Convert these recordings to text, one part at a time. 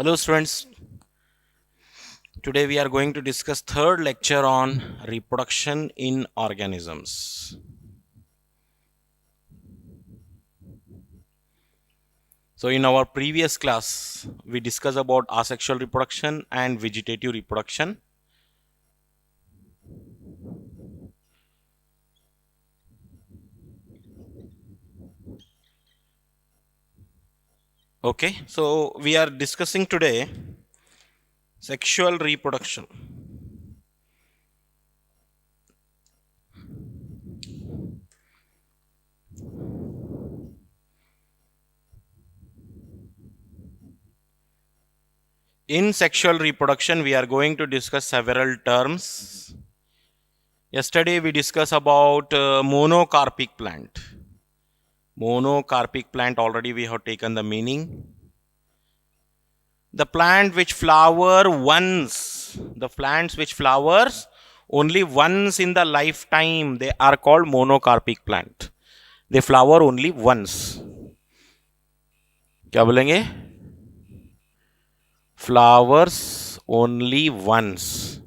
Hello students, today we are going to discuss third lecture on reproduction in organisms. So in our previous class, we discussed about asexual reproduction and vegetative reproduction. Okay, so we are discussing today sexual reproduction. In sexual reproduction, we are going to discuss several terms. Yesterday we discussed about monocarpic plant. Monocarpic plant, already we have taken the meaning. The plant which flower once, the plants which flowers only once in the lifetime, they are called monocarpic plant. They flower only once. क्या बोलेंगे? Flowers only once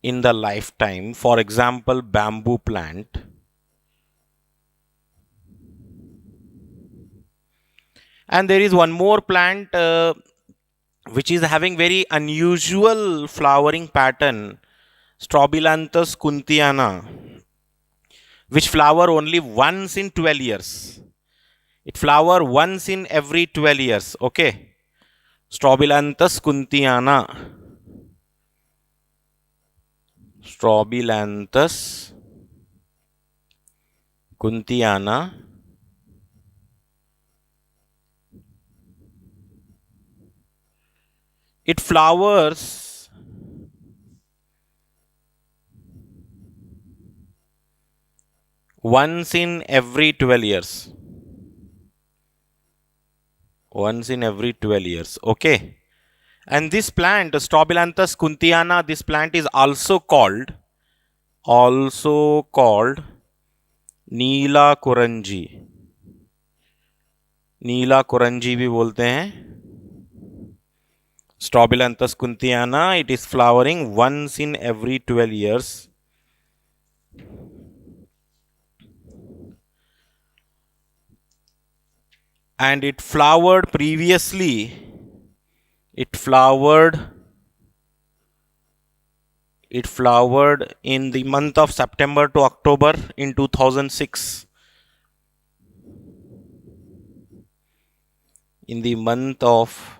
in the lifetime. For example, bamboo plant. And there is one more plant which is having very unusual flowering pattern, Strobilanthes kuntiana, which flower only once in 12 years. It flower once in every 12 years. Okay. Strobilanthes kuntiana. Strobilanthes kuntiana. It flowers once in every 12 years. Once in every 12 years. Okay. And this plant, Strobilanthes kuntiana, this plant is also called नीला कुरंजी. नीला कुरंजी भी बोलते हैं. Strobilanthes kuntiana, it is flowering once in every 12 years. And it flowered previously. It flowered in the month of September to October in 2006. In the month of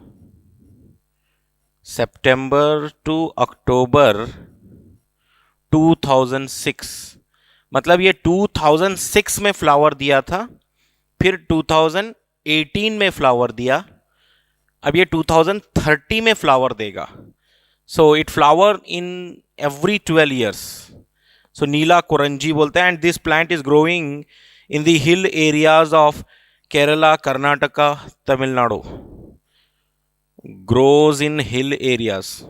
September to October 2006. मतलब ये 2006 में flower दिया था, फिर 2018 में flower दिया, अब ये 2030 में फ्लावर देगा. So it flower in every 12 years. So नीला कुरंजी बोलते हैं. And this plant is growing in the hill areas of Kerala, Karnataka, Tamil Nadu. Grows in hill areas.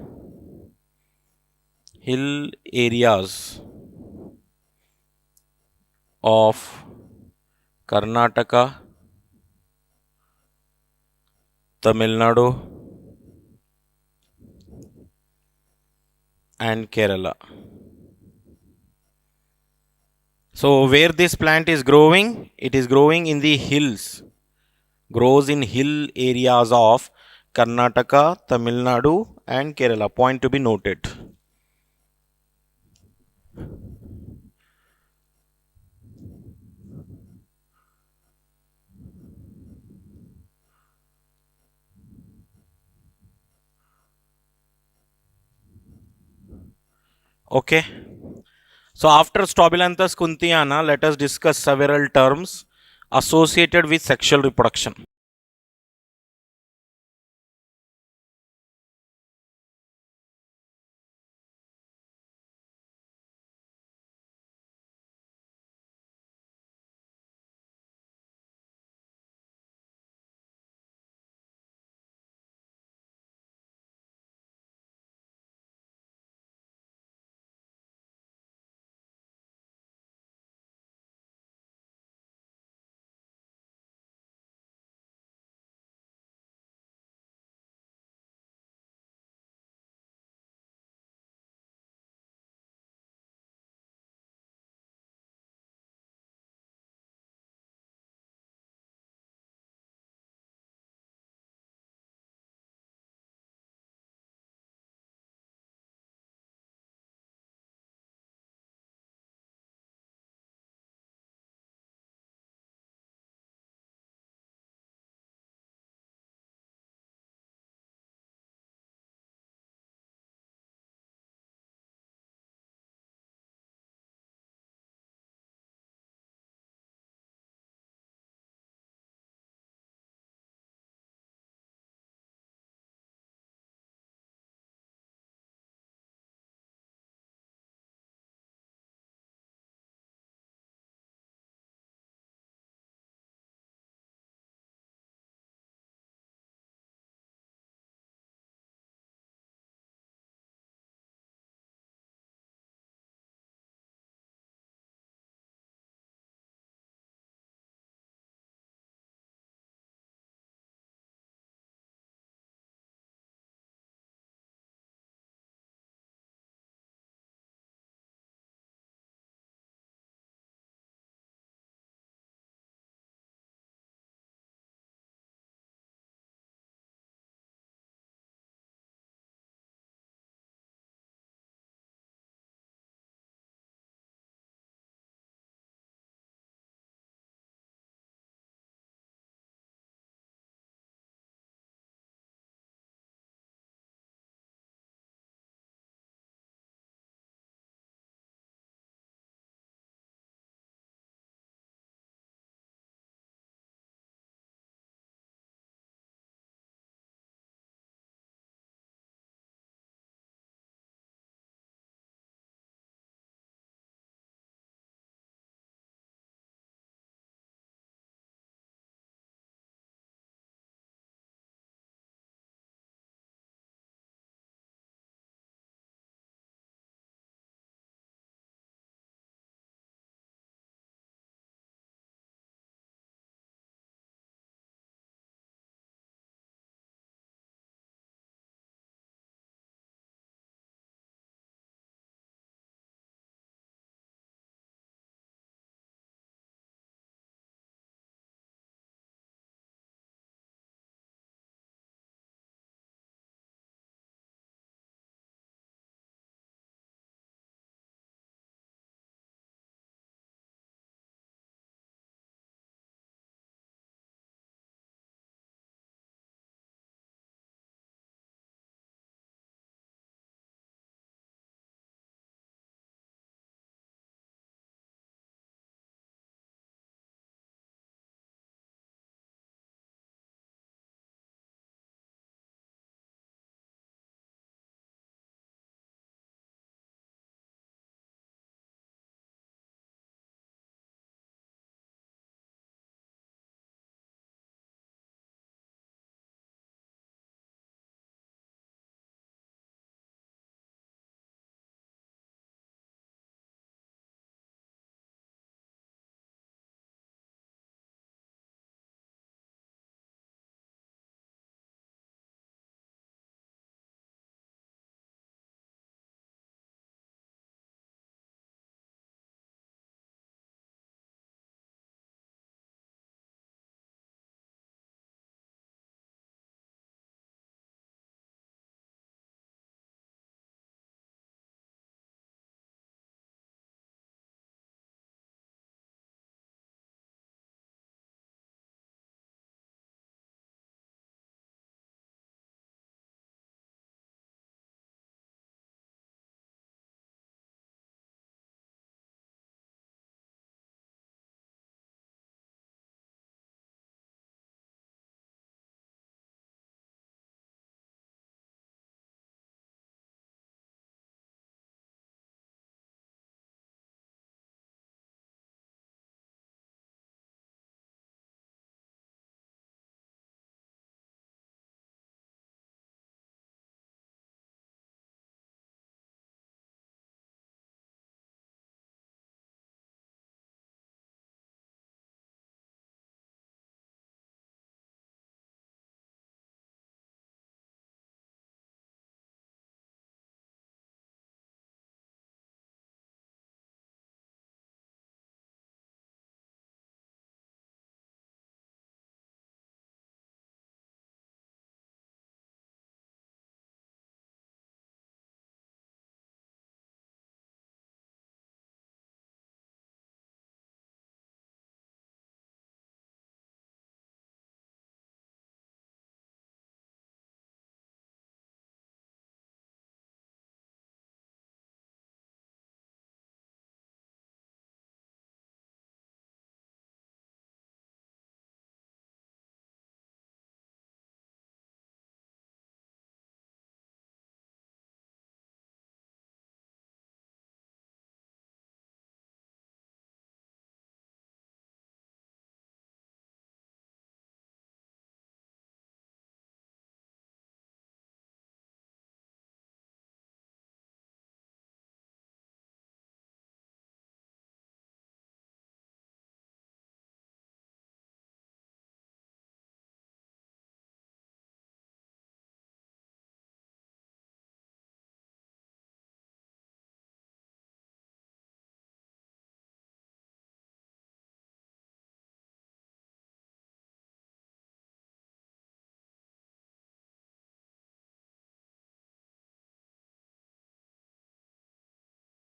Hill areas of Karnataka, Tamil Nadu, and Kerala. So where this plant is growing, it is growing in the hills. Grows in hill areas of Karnataka, Tamil Nadu, and Kerala. Point to be noted. Okay. So after Strobilanthes kuntiana, let us discuss several terms associated with sexual reproduction.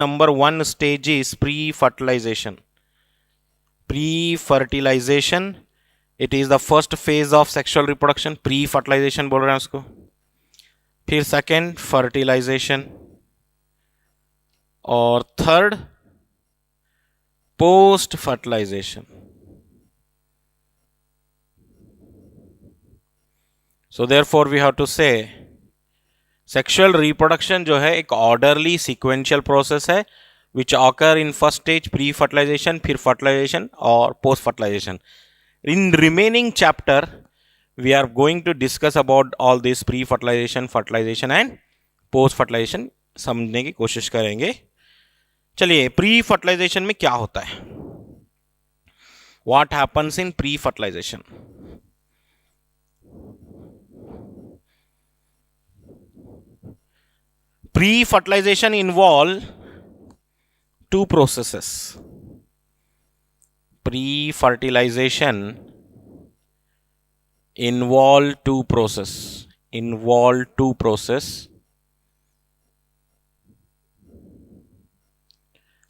number one stage is pre-fertilization. Pre-fertilization, it is the first phase of sexual reproduction. Pre-fertilization बोल रहे हैं उसको. फिर second fertilization, और third post fertilization. So therefore we have to say sexual reproduction जो है एक orderly sequential process है which occur in first stage pre fertilization, फिर फर्टिलाइजेशन और post fertilization. In remaining chapter we are going to discuss about all this pre fertilization, fertilization and post fertilization समझने की कोशिश करेंगे. चलिए, प्री फर्टिलाइजेशन में क्या होता है? What happens in pre fertilization? Pre-fertilization involve two processes. Pre-fertilization involve two process.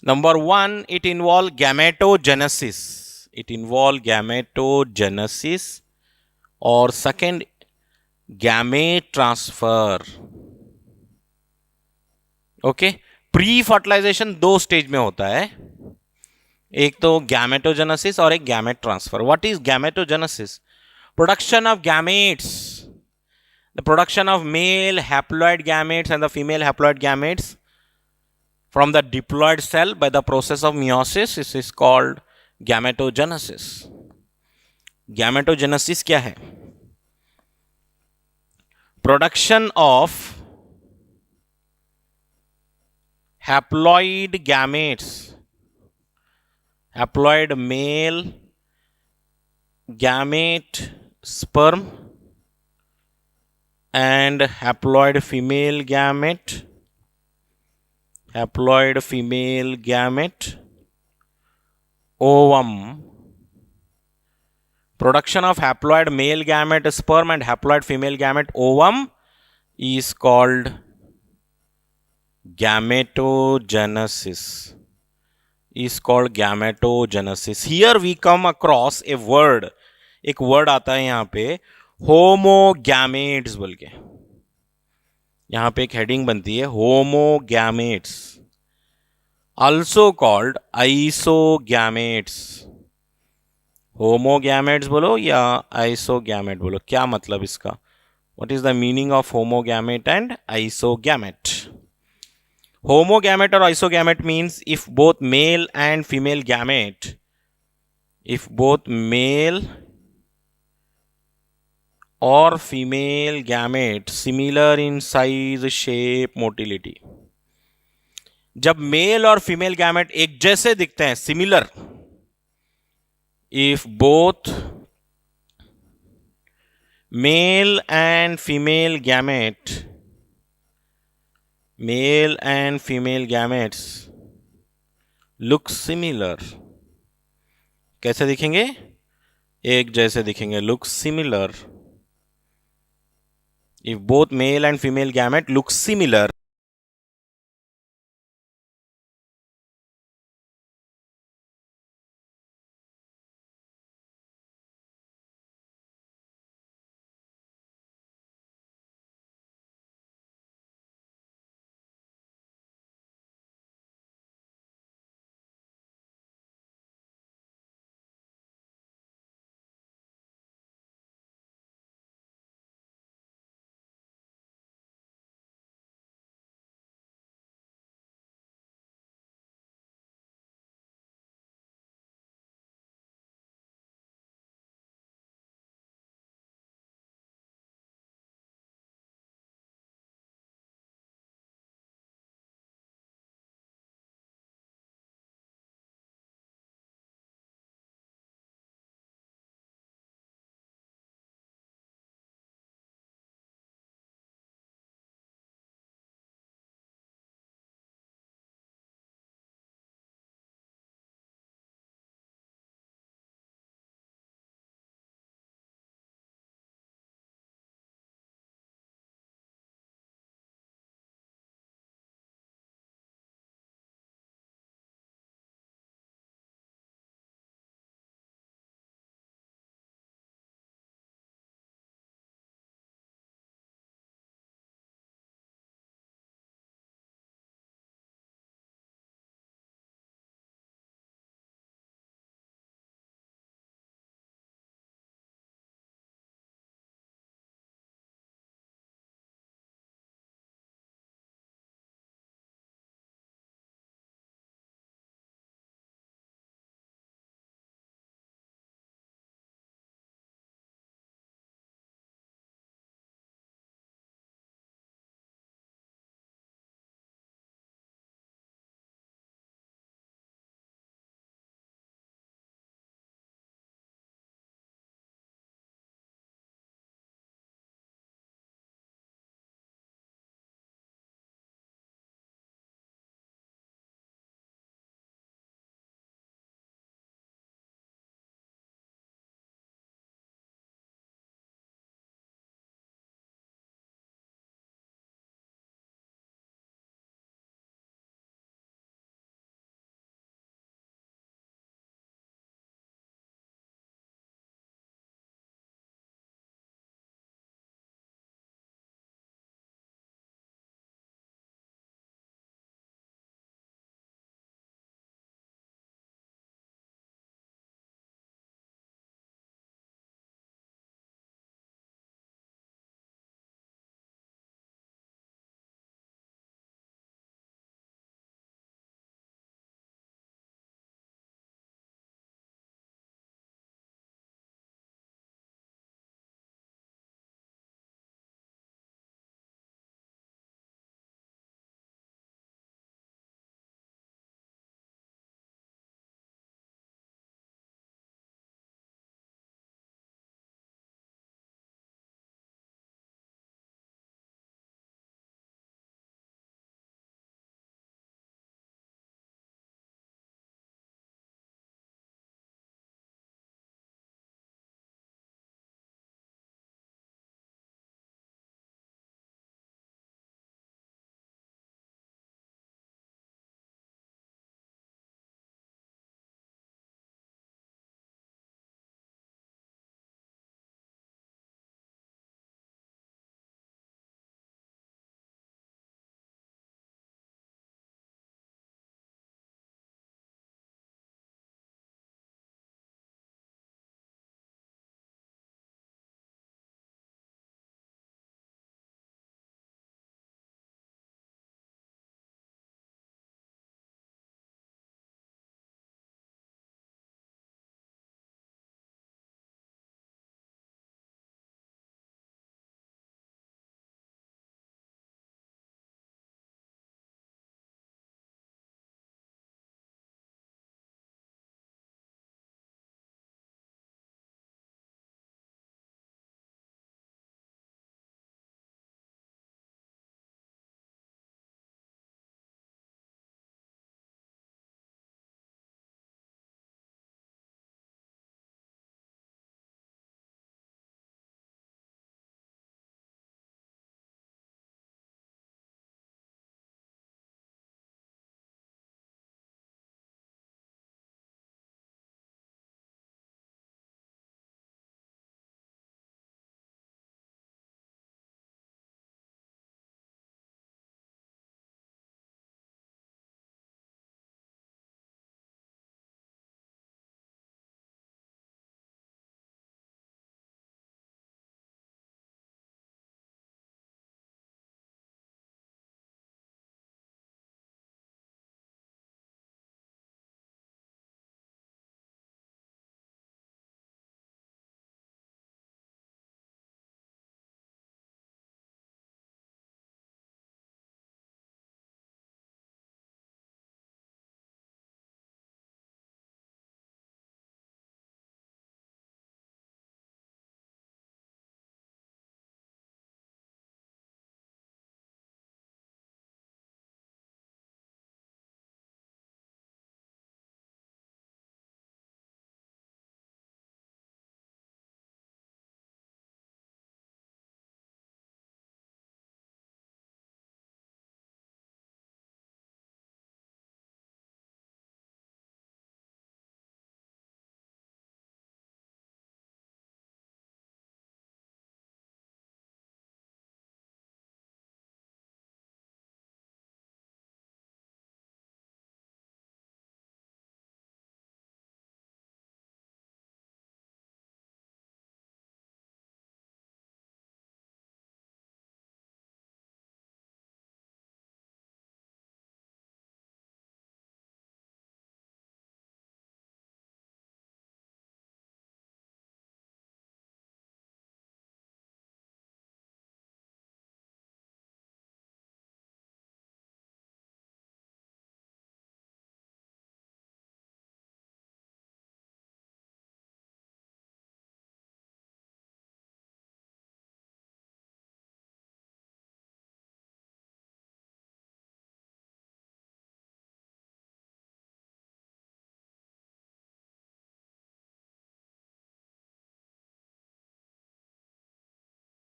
Number one, it involve gametogenesis. और second, gamete transfer. ओके. प्री फर्टिलाइजेशन दो स्टेज में होता है, एक तो गैमेटोजेनेसिस और एक gamete transfer. What is gametogenesis? Production of gametes, the production of male haploid gametes and the female haploid gametes from the diploid cell by the process of meiosis. This is called gametogenesis. Gametogenesis क्या है? Production of haploid gametes, haploid male gamete sperm and haploid female gamete ovum. Production of haploid male gamete sperm and haploid female gamete ovum is called gametogenesis. Here we come across a word. एक word आता है यहाँ पे होमोगैमेट्स बोल के. यहाँ पे एक हेडिंग बनती है होमोगैमेट्स, also called आइसोगैमेट्स. होमोगैमेट्स बोलो या आइसोगैमेट बोलो, क्या मतलब इसका? What is the meaning of homogame and isogame? Homogame or isogame means if both male and female gamete, or female gamete similar in size, shape, motility. जब मेल और फीमेल गैमेट एक जैसे दिखते हैं, similar, if both male and female gametes look similar. कैसे दिखेंगे? एक जैसे दिखेंगे, look similar. If both male and female gamete look similar,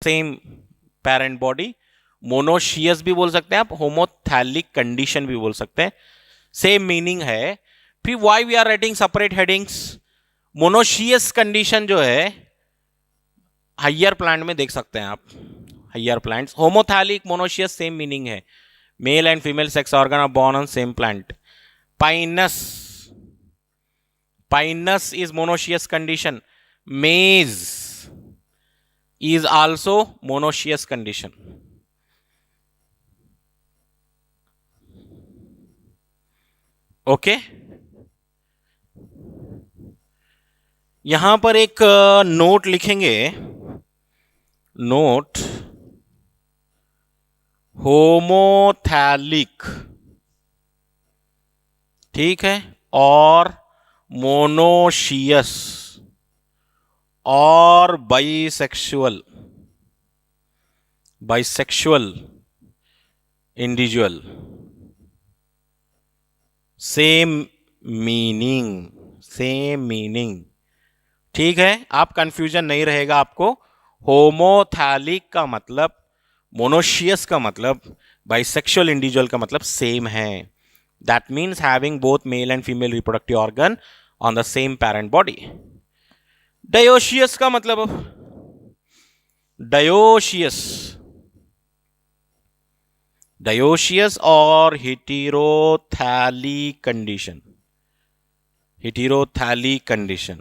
same parent body, monoecious भी बोल सकते हैं आप, होमोथैलिक कंडीशन भी बोल सकते हैं, सेम मीनिंग है। फिर why we are writing separate headings? Monoecious condition जो है हाइयर प्लांट में देख सकते हैं आप, higher plants. Homothallic monoecious same meaning है, male and female sex organ are born on same plant. Pinus, Pinus is monoecious condition, maize is also monoecious condition. Okay यहां पर एक नोट लिखेंगे, नोट होमोथैलिक, ठीक है, और मोनोशियस और bisexual, bisexual individual, same meaning, same meaning, ठीक है। आप कंफ्यूजन नहीं रहेगा आपको। होमोथैलिक का मतलब, मोनोशियस का मतलब, बाइसेक्सुअल इंडिविजुअल का मतलब सेम है। That means having both male and female reproductive organ on the same parent body. Dioecious का मतलब, डायोशियस, डायोशियस और हेटेरोथैलिक कंडीशन, हेटेरोथैलिक कंडीशन,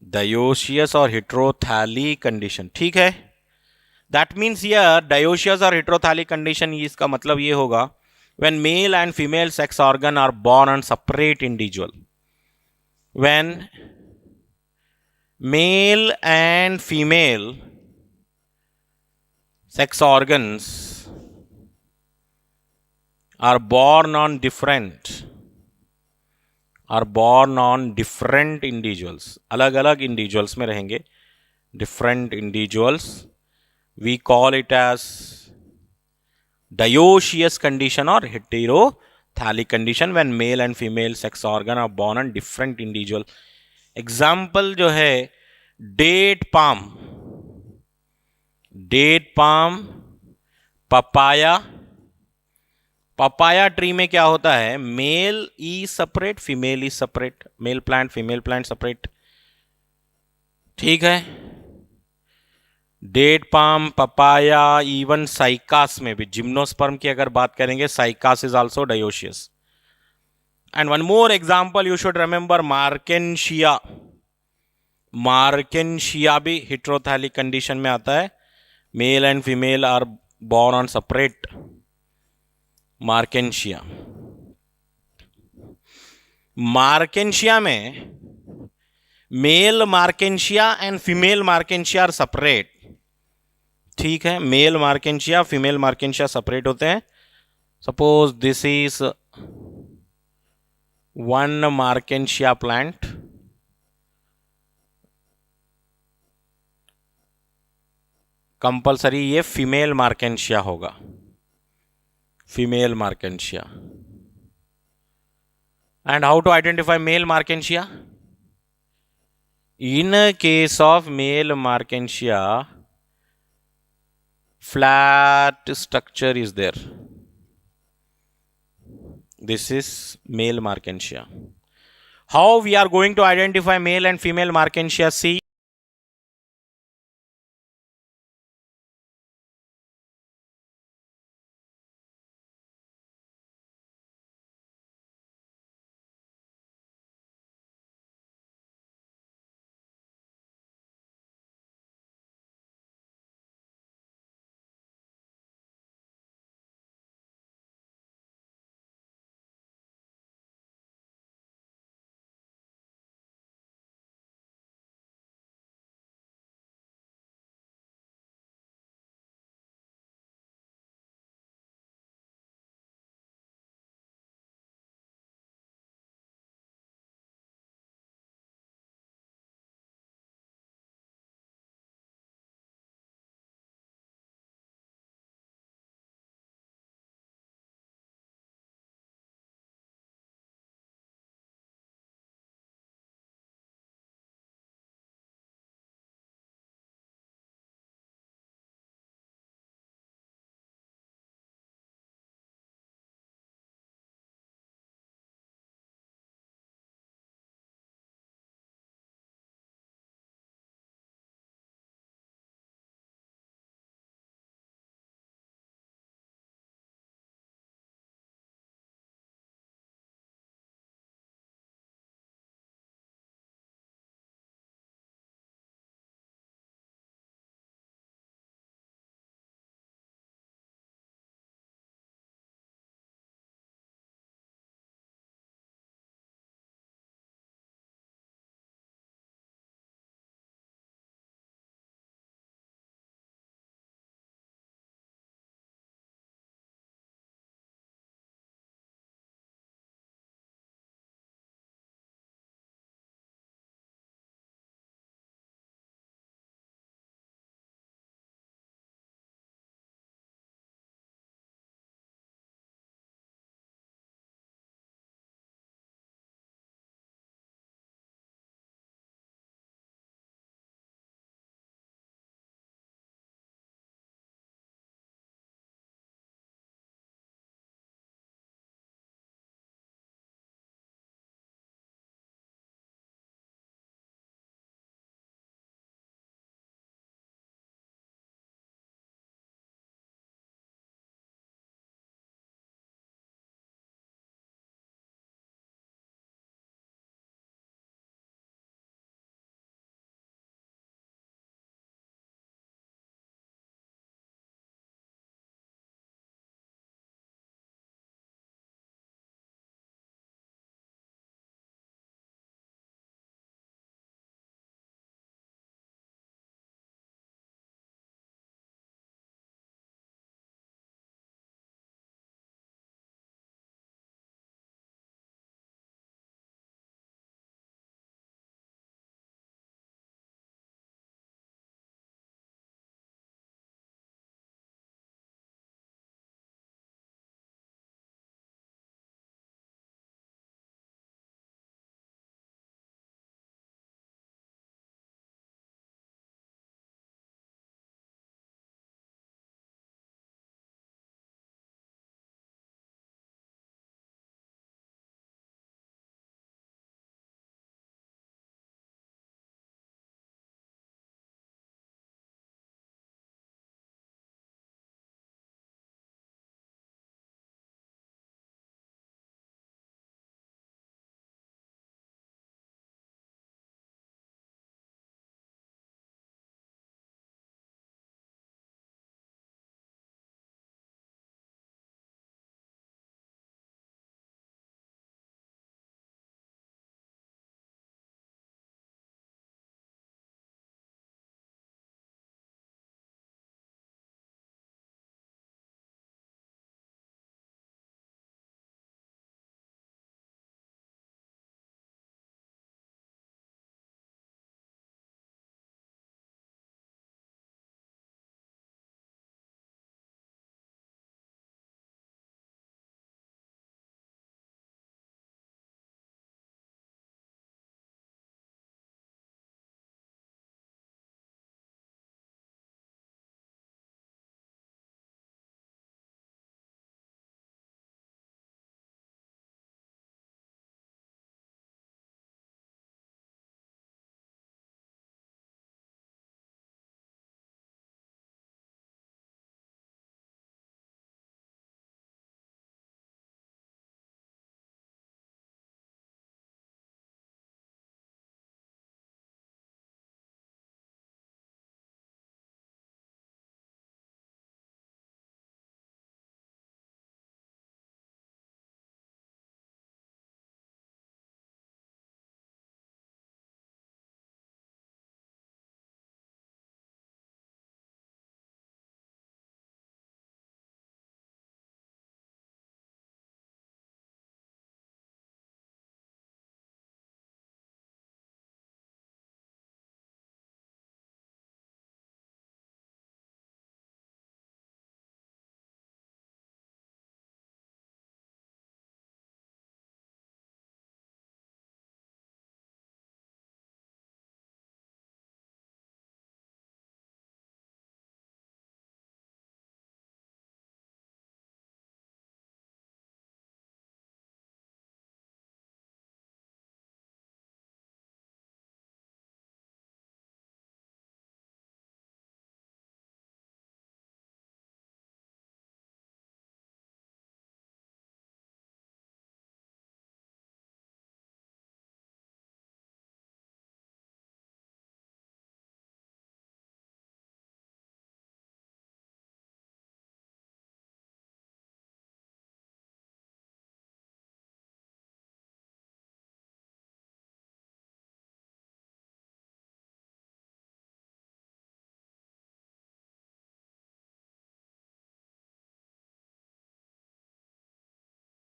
डायोशियस और हेटेरोथैलिक कंडीशन, ठीक है। दैट मीन्स हियर डायोशियस और हेटेरोथैलिक कंडीशन, इसका मतलब ये होगा when male and female sex organ are born on separate individual, when male and female sex organs are born on different, are born on different individuals, अलग अलग individuals में रहेंगे, different individuals, we call it as dioecious condition or heterothallic condition when male and female sex organ are born on different individual. Example जो है date palm, date palm, papaya, papaya tree में क्या होता है, male ई separate, female ई separate, male plant female plant separate, ठीक है। Date palm, papaya, even Cycas में भी, जिम्नोस्पर्म की अगर बात करेंगे, Cycas is also dioecious. And one more example you should remember, Marchantia, Marchantia भी हेटेरोथैलिक कंडीशन में आता है, male and female are born on separate, Marchantia. Marchantia में male Marchantia and female Marchantia are separate, ठीक है, male Marchantia female Marchantia separate होते हैं। Suppose this is one Marchantia plant, compulsory ये फीमेल मार्केंशिया होगा, female Marchantia. And how to identify male Marchantia? In case of male markensia, flat structure is there. This is male markensia. How we are going to identify male and female markensia? See,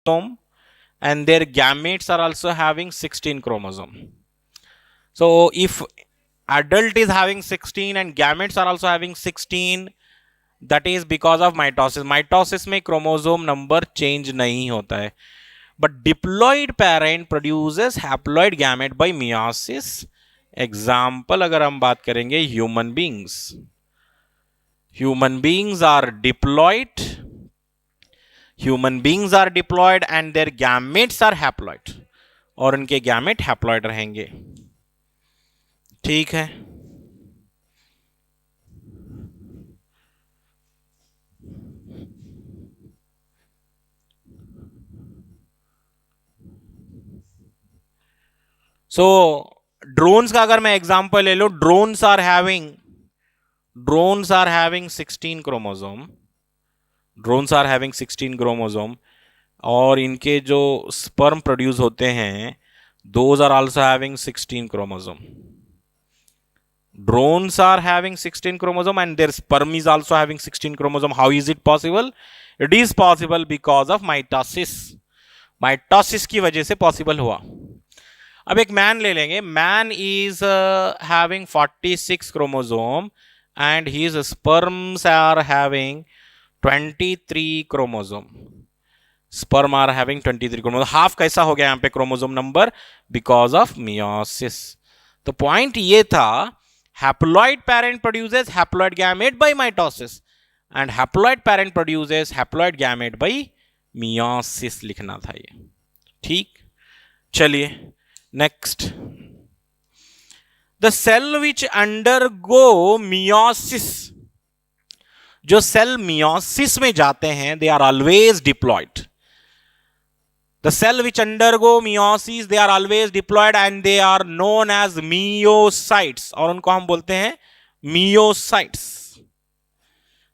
chromosome and their gametes are also having 16 chromosome. So if adult is having 16 and gametes are also having 16, that is because of mitosis. Mitosis में chromosome number change नहीं होता है. But diploid parent produces haploid gamete by meiosis. Example अगर हम बात करेंगे human beings. Human beings are diploid. Human beings are diploid and their gametes are haploid. और उनके gamete haploid रहेंगे. ठीक है. सो ड्रोन्स का अगर मैं एग्जांपल ले लो, drones are having 16 chromosome. Drones are having 16 chromosome और इनके जो स्पर्म प्रोड्यूस होते हैं those are also having 16 chromosome. Drones are having 16 chromosome and their sperm is also having 16 chromosome. How is it possible? It is possible because of mitosis. Mitosis की वजह से possible हुआ. अब एक मैन ले लेंगे. Man is having 46 chromosome and his sperms are having 23 chromosome. Sperm are having 23 chromosome. Half कैसा हो गया यहाँ पे chromosome number? Because of meiosis. तो पॉइंट ये था, haploid parent produces haploid gamete by mitosis and haploid parent produces haploid gamete by meiosis लिखना था ये. ठीक, चलिए next. The cell which undergo meiosis, जो सेल मियोसिस में जाते हैं they are always diploid. The cell which undergo meiosis, they are always diploid and they are known as myocytes. और उनको हम बोलते हैं myocytes.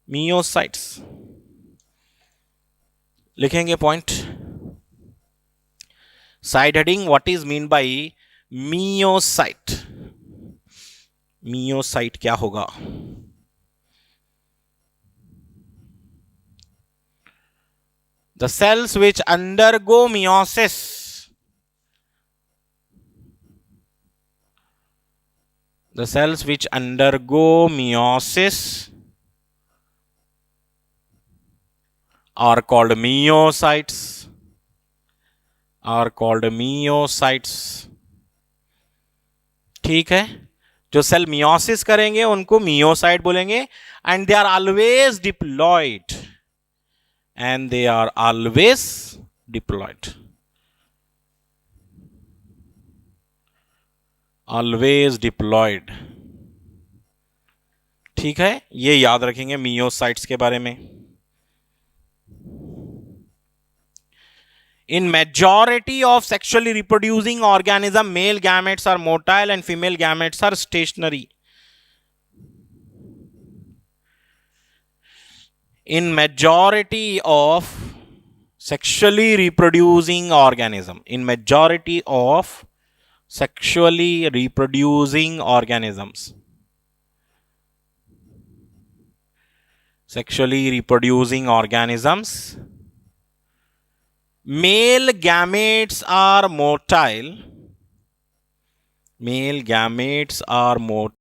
Myocytes. लिखेंगे point. Side heading, what is mean by myocyte. myocyte क्या होगा? The cells which undergo meiosis, the cells which undergo meiosis are called myocytes. Are called myocytes. ठीक है, जो सेल मियोसिस करेंगे उनको मियोसाइट बोलेंगे. And they are always diploid. And they are always diploid. Always diploid. ठीक है, ये याद रखेंगे मियोसाइट्स के बारे में. In majority of sexually reproducing organism, male gametes are motile and female gametes are stationary. In majority of sexually reproducing organism, in majority of sexually reproducing organisms, sexually reproducing organisms, male gametes are motile. Male gametes are motile.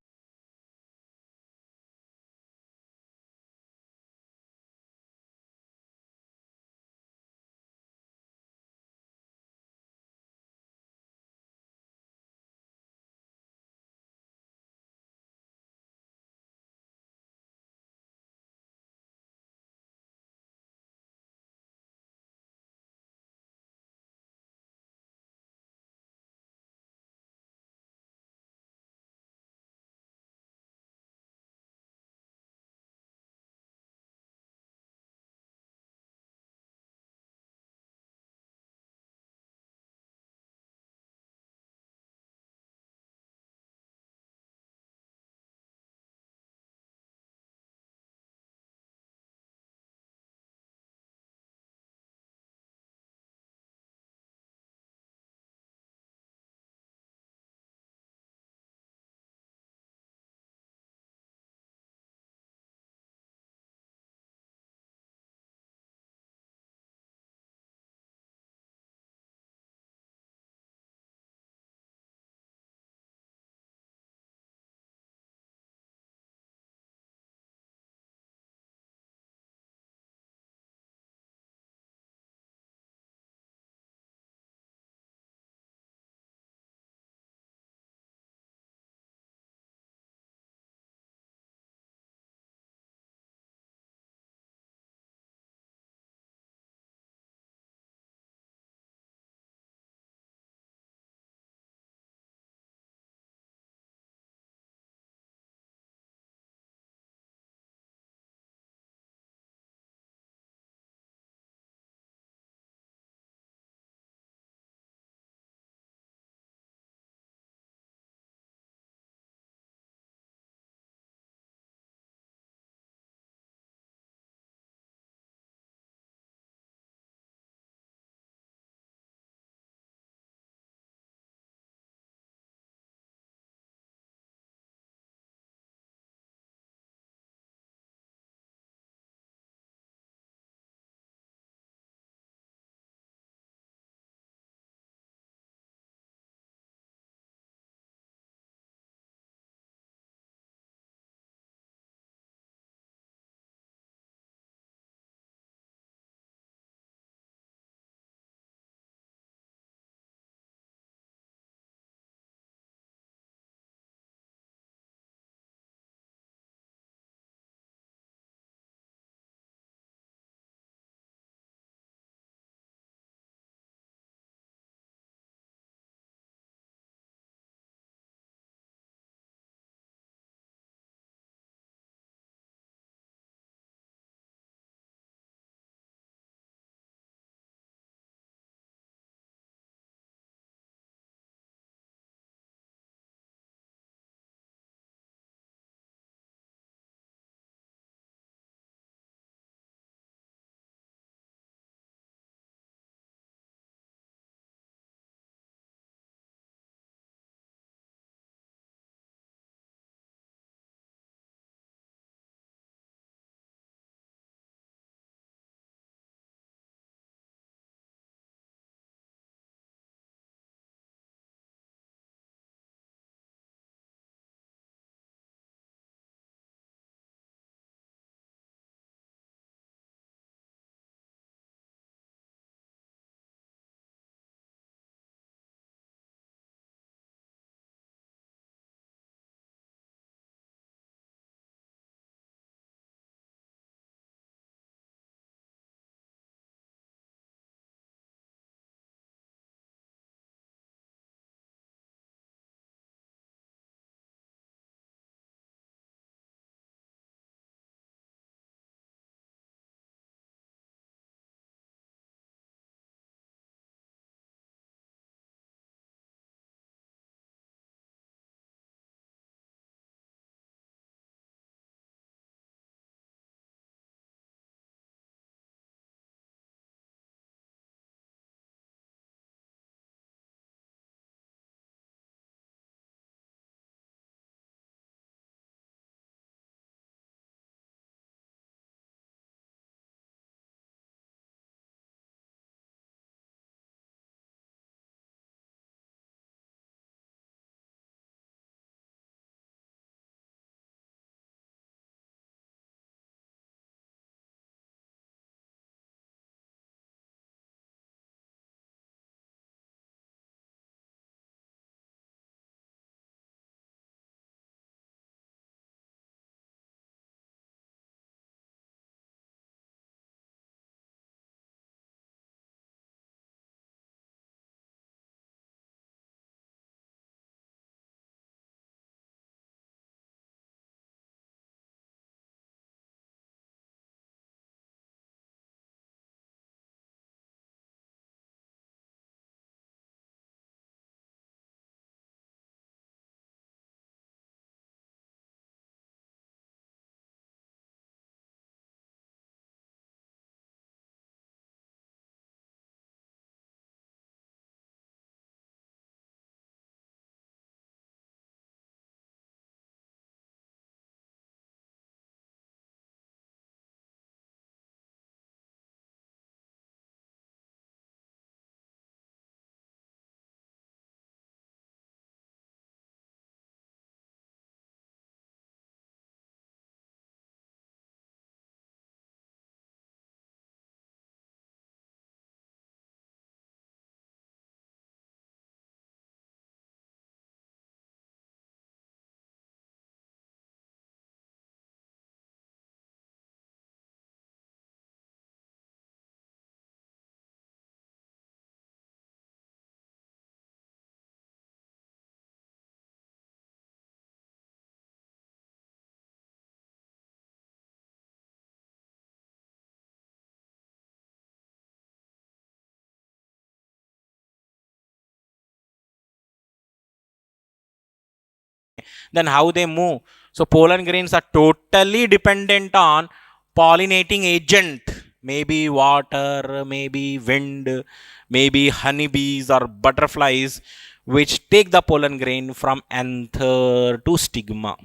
then how they move? So pollen grains are totally dependent on pollinating agent, maybe water, maybe wind, maybe honeybees or butterflies, which take the pollen grain from anther to stigma.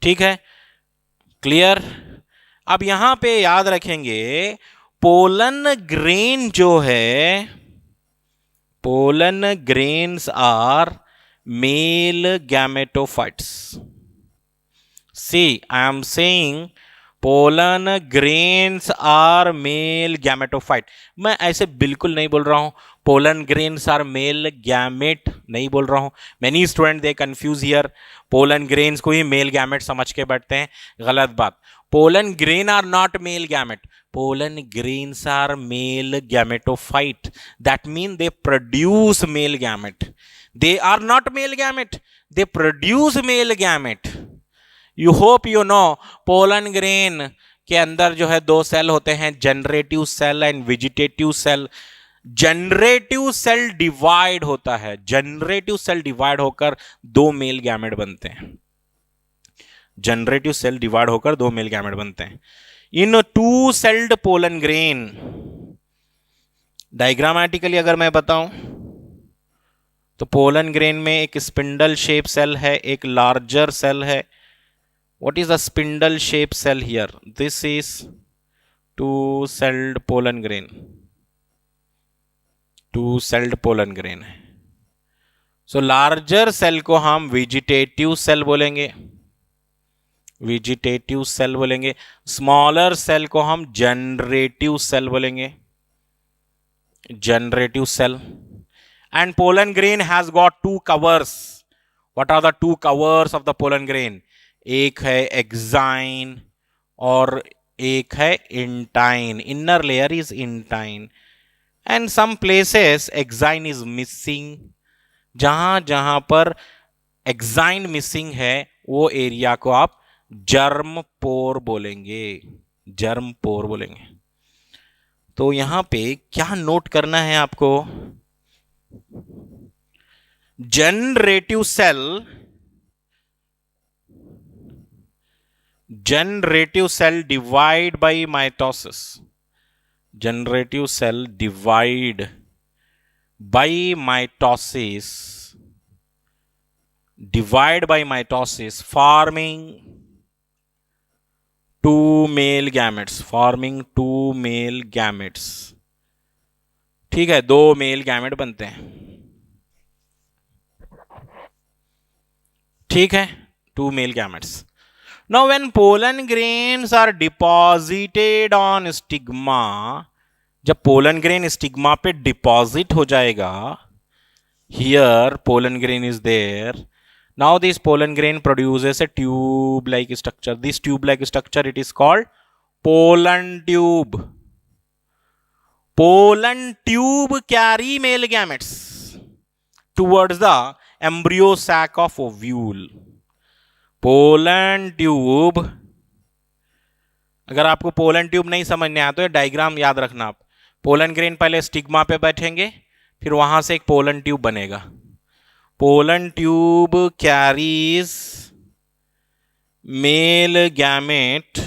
ठीक है, clear? अब यहां पे याद रखेंगे, pollen grain जो है, pollen grains are male gametophytes. See, I am saying pollen grains are male gametophyte. मैं ऐसे बिल्कुल नहीं बोल रहा हूं pollen grains are male gamete, नहीं बोल रहा हूं. Many students they confuse here. pollen grains को ही male gamete समझ के बैठते हैं, गलत बात. pollen grain are not male gamete. pollen grains are male gametophyte. That means they produce male gamete. They are not male gamete, they produce male gamete. You hope you know pollen grain के अंदर जो है दो cell होते हैं, generative cell and vegetative cell. Generative cell divide होता है, generative cell divide होकर दो मेल गैमेट बनते हैं. जनरेटिव सेल डिवाइड होकर दो मेल गैमेट बनते हैं. In two celled pollen grain, diagrammatically अगर मैं बताऊं तो पोलन ग्रेन में एक स्पिंडल शेप सेल है, एक लार्जर सेल है. What is the spindle shape cell here? This is two-celled pollen grain. Two-celled pollen grain है. So larger cell को हम vegetative cell बोलेंगे, vegetative cell बोलेंगे. Smaller cell को हम generative cell बोलेंगे, generative cell. And pollen grain has got two covers. What are the two covers of the pollen grain? एक है एक्साइन और एक है intine. Inner layer is intine and some places exine is missing. जहां जहां पर exine missing है वो एरिया को आप जर्म पोर बोलेंगे, जर्म पोर बोलेंगे. तो यहां पे क्या नोट करना है आपको? Generative cell, generative cell divide by mitosis. Generative cell divide by mitosis. Divide by mitosis, forming two male gametes. Forming two male gametes. ठीक है, दो मेल गैमेट बनते हैं. ठीक है, two male gametes. Now when pollen grains are deposited on stigma, जब pollen grain stigma पे deposit हो जाएगा, here pollen grain is there. Now this pollen grain produces a tube-like structure. This tube-like structure it is called pollen tube. Pollen tube carry male gametes towards the embryo sac of ovule. Pollen tube, अगर आपको pollen tube नहीं समझने आया तो ये diagram याद रखना. आप पोलन ग्रेन पहले स्टिग्मा पे बैठेंगे, फिर वहां से एक पोलन ट्यूब बनेगा. Pollen tube carries male gamete